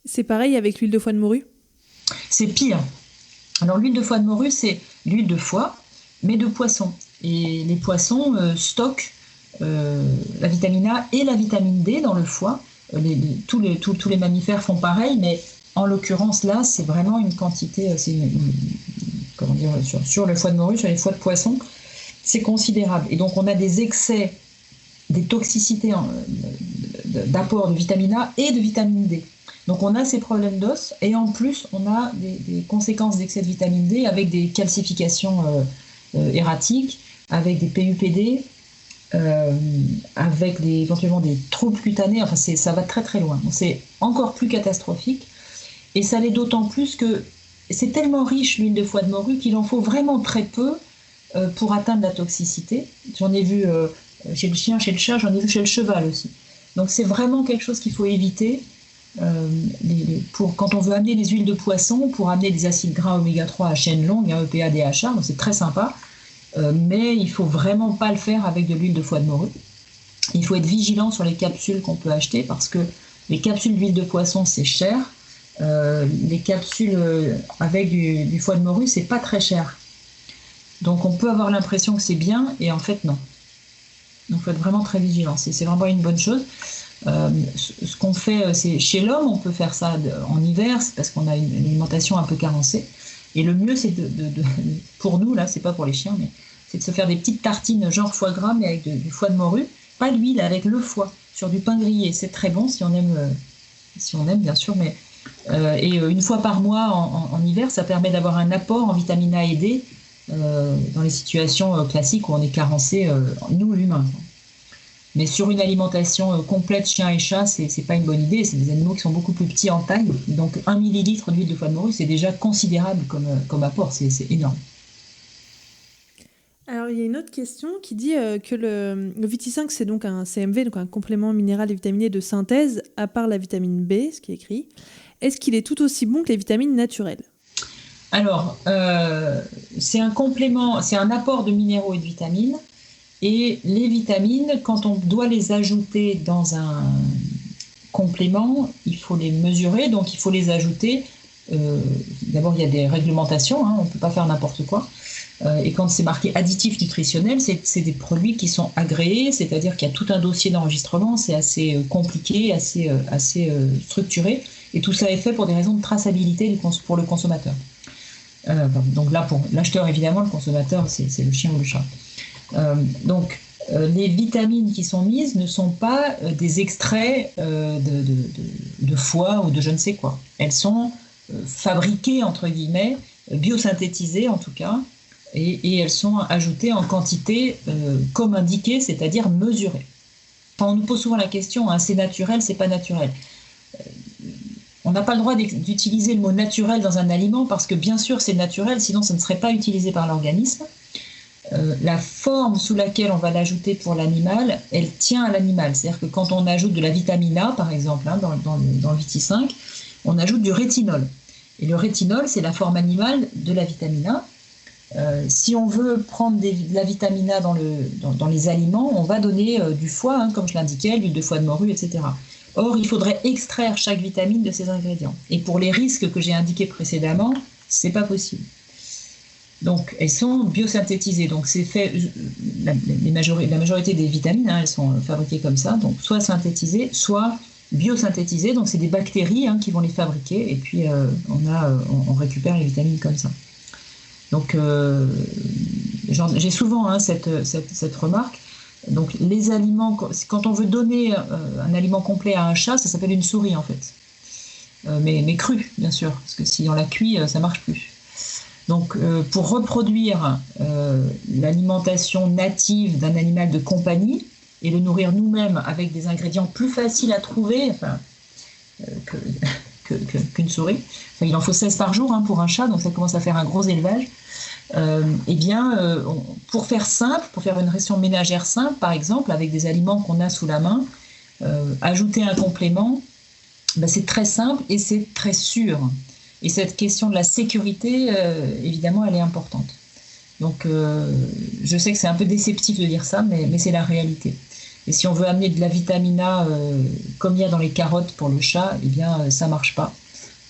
C'est pareil avec l'huile de foie de morue ? C'est pire. Alors l'huile de foie de morue, c'est l'huile de foie, mais de poisson. Et les poissons stockent la vitamine A et la vitamine D dans le foie. Tous les mammifères font pareil, mais en l'occurrence là, c'est vraiment une quantité, comment dire, sur le foie de morue, sur les foies de poisson, c'est considérable. Et donc on a des excès, des toxicités d'apport de vitamine A et de vitamine D. Donc on a ces problèmes d'os et en plus on a des conséquences d'excès de vitamine D avec des calcifications erratiques, avec des PUPD, avec éventuellement des troubles cutanés. Enfin ça va très très loin. Donc c'est encore plus catastrophique et ça l'est d'autant plus que c'est tellement riche l'huile de foie de morue qu'il en faut vraiment très peu pour atteindre la toxicité. J'en ai vu chez le chien, chez le chat, j'en ai vu chez le cheval aussi. Donc c'est vraiment quelque chose qu'il faut éviter. Quand on veut amener des huiles de poisson, pour amener des acides gras oméga 3 à chaîne longue, EPA, DHA, donc c'est très sympa, mais il ne faut vraiment pas le faire avec de l'huile de foie de morue. Il faut être vigilant sur les capsules qu'on peut acheter parce que les capsules d'huile de poisson c'est cher, les capsules avec du foie de morue c'est pas très cher. Donc on peut avoir l'impression que c'est bien et en fait non. Donc il faut être vraiment très vigilant, c'est vraiment une bonne chose. Ce qu'on fait, c'est chez l'homme, on peut faire ça en hiver, c'est parce qu'on a une alimentation un peu carencée. Et le mieux, c'est pour nous, là, c'est pas pour les chiens, mais c'est de se faire des petites tartines genre foie gras, mais avec du foie de morue, pas l'huile, avec le foie, sur du pain grillé. C'est très bon si on aime bien sûr, mais et une fois par mois en hiver, ça permet d'avoir un apport en vitamine A et D dans les situations classiques où on est carencé, nous l'humain. Mais sur une alimentation complète chien et chat, c'est pas une bonne idée. C'est des animaux qui sont beaucoup plus petits en taille. Donc 1 millilitre d'huile de foie de morue, c'est déjà considérable comme apport. C'est énorme. Alors il y a une autre question qui dit que le Viti5 c'est donc un CMV, donc un complément minéral et vitaminé de synthèse, à part la vitamine B, ce qui est écrit. Est-ce qu'il est tout aussi bon que les vitamines naturelles ? Alors, c'est un complément, c'est un apport de minéraux et de vitamines. Et les vitamines, quand on doit les ajouter dans un complément, il faut les mesurer, donc il faut les ajouter. D'abord, il y a des réglementations, hein, on ne peut pas faire n'importe quoi. Et quand c'est marqué additif nutritionnel, c'est des produits qui sont agréés, c'est-à-dire qu'il y a tout un dossier d'enregistrement, c'est assez compliqué, assez structuré. Et tout ça est fait pour des raisons de traçabilité pour le consommateur. Donc là, pour l'acheteur, évidemment, le consommateur, c'est le chien ou le chat. Donc, les vitamines qui sont mises ne sont pas des extraits de foie ou de je ne sais quoi. Elles sont fabriquées, entre guillemets, biosynthétisées en tout cas, et elles sont ajoutées en quantité comme indiqué, c'est-à-dire mesurée. Enfin, on nous pose souvent la question, hein, c'est naturel, c'est pas naturel. On n'a pas le droit d'utiliser le mot naturel dans un aliment parce que bien sûr c'est naturel, sinon ça ne serait pas utilisé par l'organisme. La forme sous laquelle on va l'ajouter pour l'animal, elle tient à l'animal. C'est-à-dire que quand on ajoute de la vitamine A, par exemple, hein, dans le Viti5, on ajoute du rétinol. Et le rétinol, c'est la forme animale de la vitamine A. Si on veut prendre de la vitamine A dans les aliments, on va donner du foie, hein, comme je l'indiquais, l'huile de foie de morue, etc. Or, il faudrait extraire chaque vitamine de ces ingrédients. Et pour les risques que j'ai indiqués précédemment, c'est pas possible. Donc, elles sont biosynthétisées. Donc, c'est fait. La majorité des vitamines, hein, elles sont fabriquées comme ça. Donc, soit synthétisées, soit biosynthétisées. Donc, c'est des bactéries hein, qui vont les fabriquer. Et puis, on récupère les vitamines comme ça. Donc, j'ai souvent hein, cette remarque. Donc les aliments, quand on veut donner un aliment complet à un chat, ça s'appelle une souris en fait. Mais crue, bien sûr, parce que si on la cuit, ça marche plus. Donc pour reproduire l'alimentation native d'un animal de compagnie et le nourrir nous-mêmes avec des ingrédients plus faciles à trouver qu'une souris, enfin, il en faut 16 par jour pour un chat, donc ça commence à faire un gros élevage. Pour faire simple, pour faire une ration ménagère simple, par exemple, avec des aliments qu'on a sous la main, ajouter un complément, c'est très simple et c'est très sûr. Et cette question de la sécurité, évidemment, elle est importante. Donc, je sais que c'est un peu déceptif de dire ça, mais c'est la réalité. Et si on veut amener de la vitamine A, comme il y a dans les carottes pour le chat, eh bien, ça ne marche pas.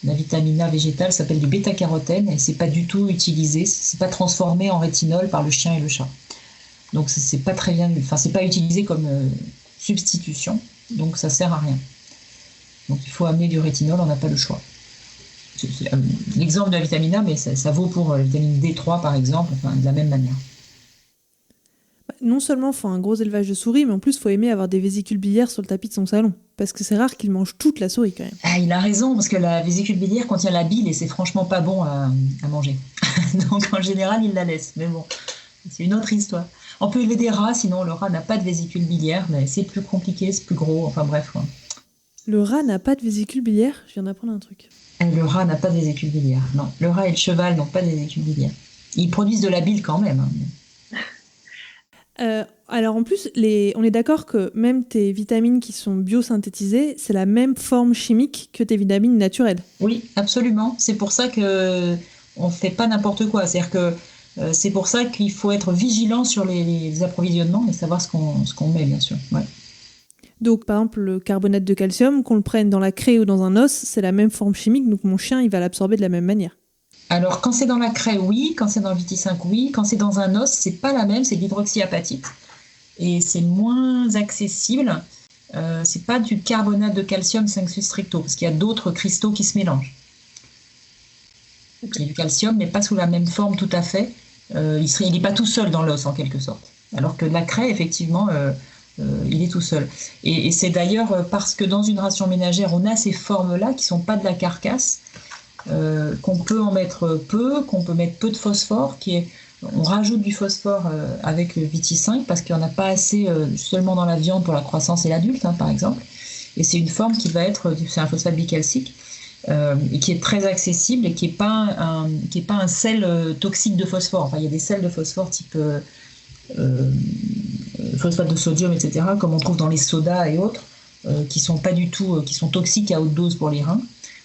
La vitamine A végétale s'appelle du bêta-carotène et c'est pas du tout utilisé, c'est pas transformé en rétinol par le chien et le chat. Donc c'est pas très bien, enfin c'est pas utilisé comme substitution, donc ça sert à rien. Donc il faut amener du rétinol, on n'a pas le choix. C'est l'exemple de la vitamine A, mais ça vaut pour la vitamine D3 par exemple, enfin, de la même manière. Non seulement il faut un gros élevage de souris, mais en plus il faut aimer avoir des vésicules biliaires sur le tapis de son salon. Parce que c'est rare qu'il mange toute la souris quand même. Ah, il a raison, parce que la vésicule biliaire contient la bile et c'est franchement pas bon à manger. Donc en général, il la laisse. Mais bon, c'est une autre histoire. On peut élever des rats, sinon le rat n'a pas de vésicule biliaire, mais c'est plus compliqué, c'est plus gros, enfin bref. Quoi. Le rat n'a pas de vésicule biliaire ? Je viens d'apprendre un truc. Le rat n'a pas de vésicule biliaire, non. Le rat et le cheval n'ont pas de vésicule biliaire. Ils produisent de la bile quand même. Alors en plus, on est d'accord que même tes vitamines qui sont biosynthétisées, c'est la même forme chimique que tes vitamines naturelles. Oui, absolument. C'est pour ça qu'on ne fait pas n'importe quoi. C'est-à-dire que c'est pour ça qu'il faut être vigilant sur les approvisionnements et savoir ce qu'on met, bien sûr. Ouais. Donc par exemple, le carbonate de calcium, qu'on le prenne dans la craie ou dans un os, c'est la même forme chimique, donc mon chien il va l'absorber de la même manière. Alors, quand c'est dans la craie, oui. Quand c'est dans le Viti5, oui. Quand c'est dans un os, c'est pas la même. C'est de l'hydroxyapatite. Et c'est moins accessible. C'est pas du carbonate de calcium 5-sus stricto, parce qu'il y a d'autres cristaux qui se mélangent. Il y a du calcium, mais pas sous la même forme tout à fait. Il n'est pas tout seul dans l'os, en quelque sorte. Alors que la craie, effectivement, il est tout seul. Et c'est d'ailleurs parce que dans une ration ménagère, on a ces formes-là qui ne sont pas de la carcasse, qu'on peut en mettre peu, qu'on peut mettre peu de phosphore, on rajoute du phosphore avec le Viti5 parce qu'il n'y en a pas assez seulement dans la viande pour la croissance et l'adulte, par exemple. Et c'est une forme qui va être, c'est un phosphate bicalcique, et qui est très accessible et qui n'est pas un sel toxique de phosphore. Enfin, il y a des sels de phosphore type phosphate de sodium, etc., comme on trouve dans les sodas et autres, qui sont pas du tout, qui sont toxiques à haute dose pour les reins.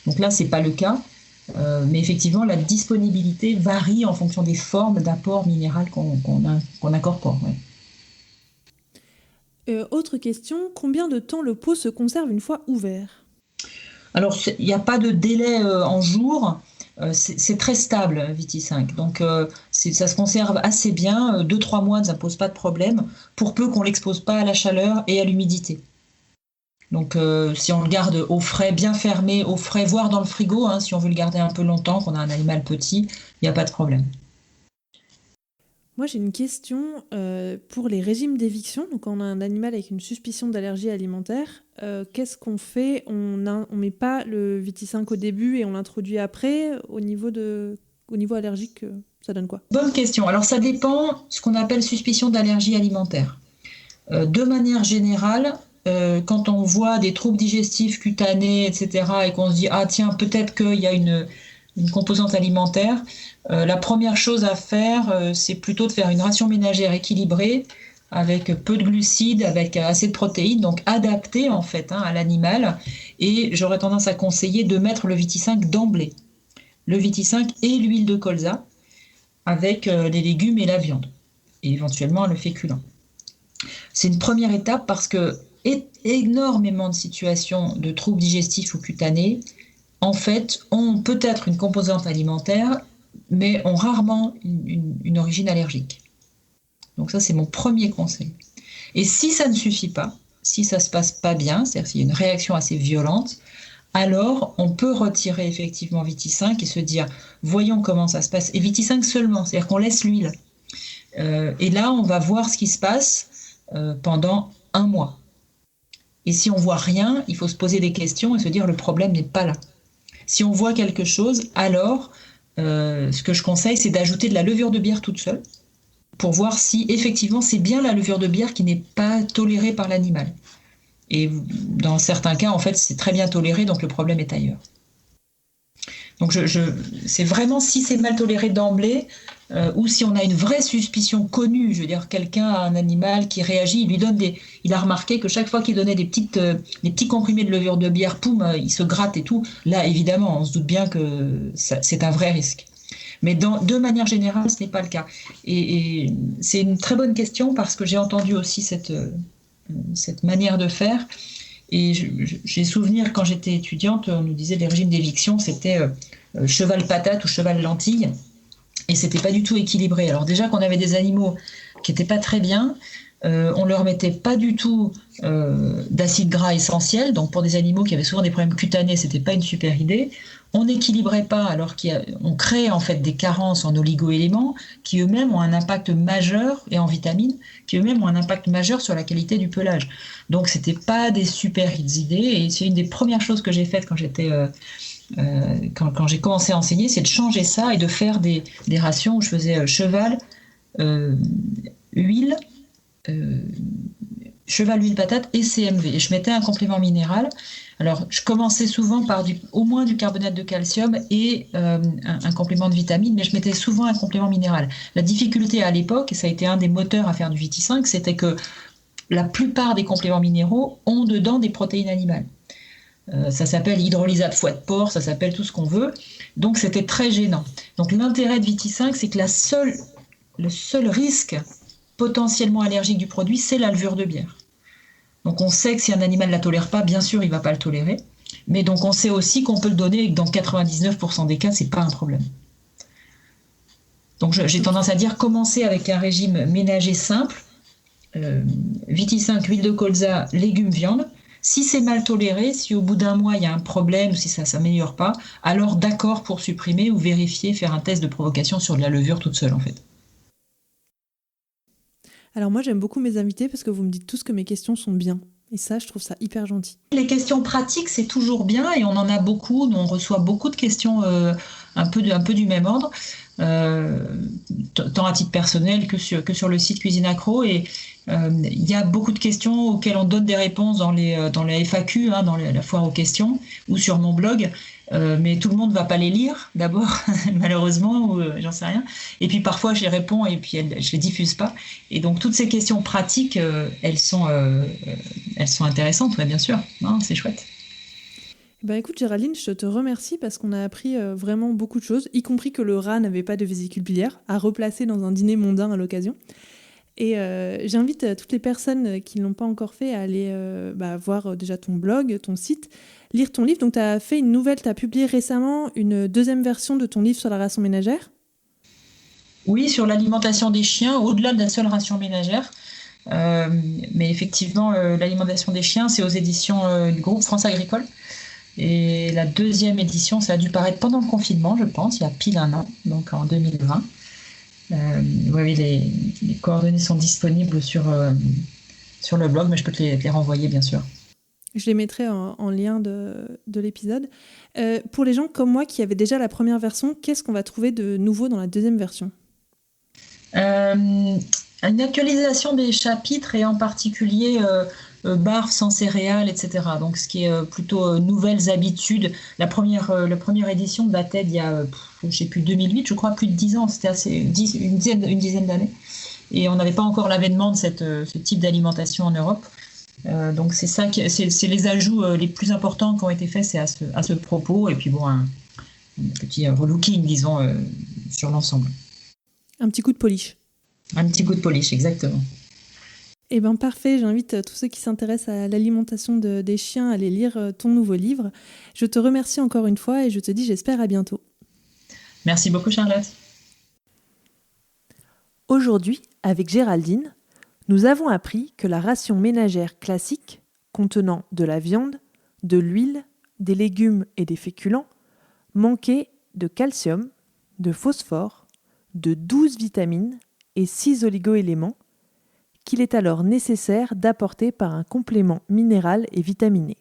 Donc là, c'est pas le cas. Mais effectivement, la disponibilité varie en fonction des formes d'apport minéral qu'on incorpore. Ouais. Autre question, combien de temps le pot se conserve une fois ouvert ? Alors, il n'y a pas de délai en jours. C'est très stable, Viti5. Donc, ça se conserve assez bien. 2-3 mois, ça ne pose pas de problème, pour peu qu'on ne l'expose pas à la chaleur et à l'humidité. Donc, si on le garde au frais, bien fermé, au frais, voire dans le frigo, si on veut le garder un peu longtemps, qu'on a un animal petit, il n'y a pas de problème. Moi, j'ai une question pour les régimes d'éviction. Donc, quand on a un animal avec une suspicion d'allergie alimentaire, qu'est-ce qu'on fait ? On met pas le Viti5 au début et on l'introduit après. Au niveau allergique, ça donne quoi ? Bonne question. Alors, ça dépend ce qu'on appelle suspicion d'allergie alimentaire. De manière générale, quand on voit des troubles digestifs cutanés, etc., et qu'on se dit « Ah tiens, peut-être qu'il y a une composante alimentaire », la première chose à faire, c'est plutôt de faire une ration ménagère équilibrée, avec peu de glucides, avec assez de protéines, donc adaptée en fait à l'animal. Et j'aurais tendance à conseiller de mettre le Viti5 d'emblée. Le Viti5 et l'huile de colza, avec les légumes et la viande, et éventuellement le féculent. C'est une première étape parce que énormément de situations de troubles digestifs ou cutanés, en fait, ont peut-être une composante alimentaire, mais ont rarement une origine allergique. Donc ça, c'est mon premier conseil. Et si ça ne suffit pas, si ça ne se passe pas bien, c'est-à-dire s'il y a une réaction assez violente, alors on peut retirer effectivement Viti5 et se dire, voyons comment ça se passe. Et Viti5 seulement, c'est-à-dire qu'on laisse l'huile. Et là, on va voir ce qui se passe. pendant 1 mois. Et si on voit rien, il faut se poser des questions et se dire le problème n'est pas là. Si on voit quelque chose, alors ce que je conseille, c'est d'ajouter de la levure de bière toute seule pour voir si effectivement c'est bien la levure de bière qui n'est pas tolérée par l'animal. Et dans certains cas, en fait, c'est très bien toléré, donc le problème est ailleurs. Donc c'est vraiment si c'est mal toléré d'emblée, ou si on a une vraie suspicion connue, je veux dire quelqu'un a un animal qui réagit, il a remarqué que chaque fois qu'il donnait des petits comprimés de levure de bière, poum, il se gratte et tout. Là, évidemment, on se doute bien que c'est un vrai risque. Mais de manière générale, ce n'est pas le cas. Et c'est une très bonne question parce que j'ai entendu aussi cette manière de faire. Et j'ai souvenir, quand j'étais étudiante, on nous disait les régimes d'éviction, c'était cheval patate ou cheval lentille. Et c'était pas du tout équilibré. Alors déjà qu'on avait des animaux qui étaient pas très bien, on leur mettait pas du tout d'acide gras essentiel. Donc pour des animaux qui avaient souvent des problèmes cutanés, c'était pas une super idée. On n'équilibrait pas, alors qu'on crée en fait des carences en oligo-éléments qui eux-mêmes ont un impact majeur, et en vitamines, qui eux-mêmes ont un impact majeur sur la qualité du pelage. Donc c'était pas des super idées, et c'est une des premières choses que j'ai faites quand j'ai commencé à enseigner, c'est de changer ça et de faire des rations où je faisais cheval, huile, huile patate et CMV. Et je mettais un complément minéral. Alors, je commençais souvent par au moins du carbonate de calcium et un complément de vitamine, mais je mettais souvent un complément minéral. La difficulté à l'époque, et ça a été un des moteurs à faire du VT5, c'était que la plupart des compléments minéraux ont dedans des protéines animales. Ça s'appelle hydrolysate foie de porc, ça s'appelle tout ce qu'on veut. Donc, c'était très gênant. Donc, l'intérêt de VT5, c'est que le seul risque potentiellement allergique du produit, c'est la levure de bière. Donc on sait que si un animal ne la tolère pas, bien sûr, il ne va pas le tolérer. Mais donc on sait aussi qu'on peut le donner et que dans 99% des cas, ce n'est pas un problème. Donc j'ai tendance à dire commencer avec un régime ménager simple, VT5, huile de colza, légumes, viande. Si c'est mal toléré, si au bout d'un mois il y a un problème ou si ça ne s'améliore pas, alors d'accord pour supprimer ou vérifier, faire un test de provocation sur de la levure toute seule en fait. Alors moi, j'aime beaucoup mes invités parce que vous me dites tous que mes questions sont bien. Et ça, je trouve ça hyper gentil. Les questions pratiques, c'est toujours bien et on en a beaucoup. On reçoit beaucoup de questions un peu du même ordre, tant à titre personnel que sur le site Cuisine Accro. Et il y a beaucoup de questions auxquelles on donne des réponses dans les FAQ, dans la foire aux questions, ou sur mon blog. Mais tout le monde ne va pas les lire, d'abord, malheureusement, ou j'en sais rien. Et puis parfois, je les réponds et puis je ne les diffuse pas. Et donc, toutes ces questions pratiques, elles sont intéressantes, bien sûr. Non, c'est chouette. Écoute, Géraldine, je te remercie parce qu'on a appris vraiment beaucoup de choses, y compris que le rat n'avait pas de vésicule biliaire, à replacer dans un dîner mondain à l'occasion. Et j'invite toutes les personnes qui ne l'ont pas encore fait à aller voir déjà ton blog, ton site, lire ton livre. Donc tu as publié récemment une deuxième version de ton livre sur la ration ménagère. Oui, sur l'alimentation des chiens, au-delà de la seule ration ménagère. Mais effectivement, l'alimentation des chiens, c'est aux éditions du groupe France Agricole. Et la deuxième édition, ça a dû paraître pendant le confinement, je pense, il y a pile 1 an, donc en 2020. Oui, les coordonnées sont disponibles sur le blog, mais je peux te les renvoyer, bien sûr. Je les mettrai en lien de l'épisode. Pour les gens comme moi qui avaient déjà la première version, qu'est-ce qu'on va trouver de nouveau dans la deuxième version ? Une actualisation des chapitres et en particulier barres sans céréales, etc. Donc ce qui est plutôt nouvelles habitudes. La première édition datait d'il y a, je ne sais plus, 2008, je crois, plus de 10 ans. C'était une dizaine d'années. Et on n'avait pas encore l'avènement de ce type d'alimentation en Europe. Donc c'est ça, c'est les ajouts les plus importants qui ont été faits, c'est à ce propos. Et puis bon, un petit relooking, disons, sur l'ensemble. Un petit coup de polish. Un petit coup de polish, exactement. Eh bien parfait, j'invite tous ceux qui s'intéressent à l'alimentation des chiens à aller lire ton nouveau livre. Je te remercie encore une fois et je te dis j'espère à bientôt. Merci beaucoup Charlotte. Aujourd'hui, avec Géraldine, nous avons appris que la ration ménagère classique, contenant de la viande, de l'huile, des légumes et des féculents, manquait de calcium, de phosphore, de 12 vitamines et 6 oligo-éléments, qu'il est alors nécessaire d'apporter par un complément minéral et vitaminé.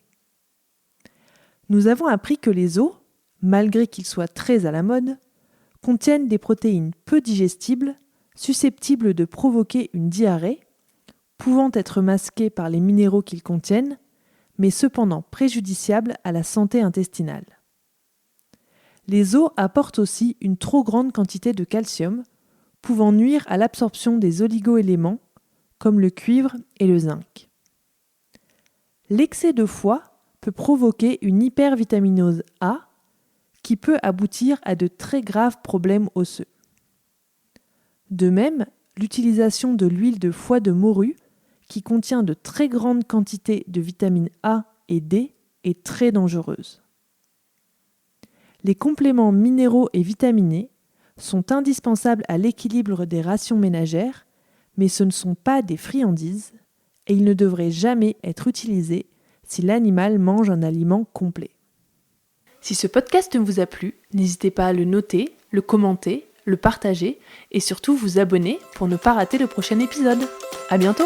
Nous avons appris que les os, malgré qu'ils soient très à la mode, contiennent des protéines peu digestibles, susceptibles de provoquer une diarrhée, pouvant être masquées par les minéraux qu'ils contiennent, mais cependant préjudiciables à la santé intestinale. Les os apportent aussi une trop grande quantité de calcium, pouvant nuire à l'absorption des oligo-éléments, comme le cuivre et le zinc. L'excès de foie peut provoquer une hypervitaminose A, qui peut aboutir à de très graves problèmes osseux. De même, l'utilisation de l'huile de foie de morue, qui contient de très grandes quantités de vitamines A et D, est très dangereuse. Les compléments minéraux et vitaminés sont indispensables à l'équilibre des rations ménagères, mais ce ne sont pas des friandises et ils ne devraient jamais être utilisés si l'animal mange un aliment complet. Si ce podcast vous a plu, n'hésitez pas à le noter, le commenter, le partager et surtout vous abonner pour ne pas rater le prochain épisode. À bientôt!